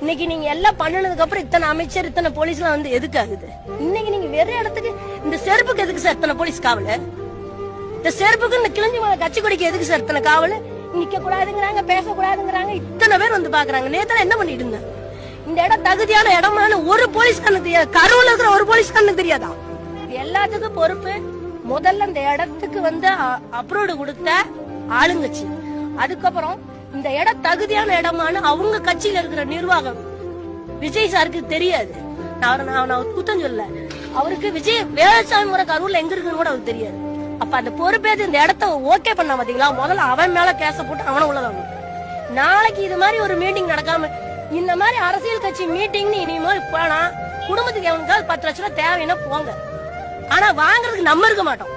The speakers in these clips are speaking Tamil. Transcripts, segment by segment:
இன்னைக்கு நீங்க எல்லாம் பண்ணனதுக்கு அப்புறம் இத்தனை அமைச்சர் இத்தனை போலீஸ் எல்லாம் வந்து எதுக்கு ஆகுது? இன்னைக்கு நீங்க வேற இடத்துக்கு இந்த செருப்புக்கு எதுக்கு சார் இத்தனை போலீஸ் காவல்? இந்த செருப்புக்கு இந்த கிழிஞ்சி மலை கட்சி கொடிக்கு எதுக்கு சார் இத்தனை காவல்? நிக்க கூடாதுங்கிறாங்க, பேசக்கூடாதுங்கிறாங்க, இத்தனை பேர் வந்து பாக்குறாங்க. நேத்துல என்ன பண்ணிட்டு இருந்தேன்? இந்த இடம் தகுதியான இடமான ஒரு போலீஸ் கண்ணுக்கு தெரியாது. கருவுல இருக்கிற ஒரு போலீஸ் கண்ணுக்கு தெரியாதா? எல்லாத்துக்கும் பொறுப்பு முதல்ல இந்த இடத்துக்கு வந்து அப்ரூவ்டு கொடுத்த ஆளுங்கட்சி. அதுக்கப்புறம் இந்த இடம் தகுதியான இடமான அவங்க கட்சியில இருக்கிற நிர்வாகம். விஜய் சாருக்கு தெரியாது. நான் குத்தம் சொல்ல, அவருக்கு விஜய் வேலுசாமி முறை கரூர்ல எங்க இருக்குன்னு கூட அவருக்கு தெரியாது. அப்ப அந்த பொறுப்பேது இந்த இடத்த ஓகே பண்ண பாத்தீங்களா? முதல்ல அவன் மேல கேச போட்டு அவனை உள்ளதாங்க. நாளைக்கு இது மாதிரி ஒரு மீட்டிங் நடக்காம இந்த மாதிரி அரசியல் கட்சி மீட்டிங்னு இனிமேல் போனா குடும்பத்துக்கு எவனுக்காவது 10 லட்சம் ரூபாய் தேவைன்னா போங்க. ஆனா வாங்குறதுக்கு நம்ம இருக்க மாட்டோம்.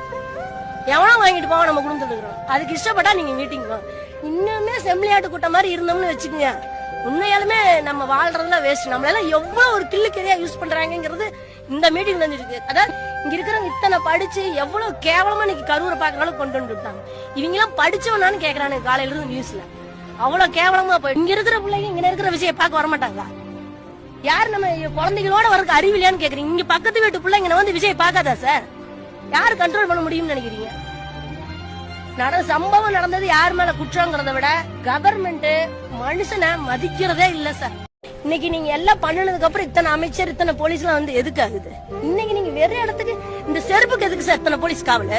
எவனா வாங்கிட்டு போவோம் நம்ம குடும்பத்துல இருக்கிறோம். அதுக்கு இஷ்டப்பட்டா நீங்க மீட்டிங் இன்னுமே செம்மியாட்டு கூட்டம் மாதிரி இருந்தோம்னு வச்சுக்கோங்க. உண்மையாலுமே நம்ம வாழ்றதுல வேஸ்ட். நம்மள எல்லாம் எவ்வளவு ஒரு கில்லுக்கறியா யூஸ் பண்றாங்கிறது இந்த மீட்டிங் தெரிஞ்சிருக்கு. அதாவது இங்க இருக்கிறவங்க இத்தனை படிச்சு எவ்வளவு கேவலமா இன்னைக்கு கரூரை பாக்குறாலும் கொண்டு வந்துட்டாங்க. இவங்க எல்லாம் படிச்சவனான்னு கேக்குறானுங்க காலையில இருந்து நியூஸ்ல. அவ்வளவு கேவலமா போய் இங்க இருக்கிற பிள்ளைங்க இங்க இருக்கிற விஷயம் பார்க்க வரமாட்டாங்களா? யாரு நம்ம குழந்தைகளோட வரக்கு அறிவில்லையான்னு கேக்குறீங்க. இங்க பக்கத்து வீட்டு பிள்ளைங்க வந்து விஜய் பார்க்காதா சார்? யாரு கண்ட்ரோல் பண்ண முடியும்னு நினைக்கிறீங்க? சம்பவம் நடந்தது யார் மேல குற்றங்கிறத விட கவர்மெண்ட் மனுஷனை மதிக்கிறதே இல்ல சார். இன்னைக்கு நீங்க எல்லாம் பண்ணனதுக்கு அப்புறம் இத்தனை அமைச்சர் இத்தனை போலீஸ் எல்லாம் வந்து எதுக்கு ஆகுது? இன்னைக்கு நீங்க வேற இடத்துக்கு இந்த செருப்புக்கு எதுக்கு சார் இத்தனை போலீஸ் காவல்?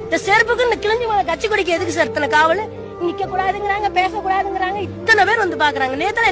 இந்த செருப்புக்கு இந்த கிழிஞ்சி மலை கட்சி கொடிக்கு எதுக்கு சார் இத்தனை காவல்? நிக்க கூடாதுங்கிறாங்க, பேசக்கூடாதுங்கிறாங்க, இத்தனை பேர் வந்து பாக்குறாங்க. நேத்துல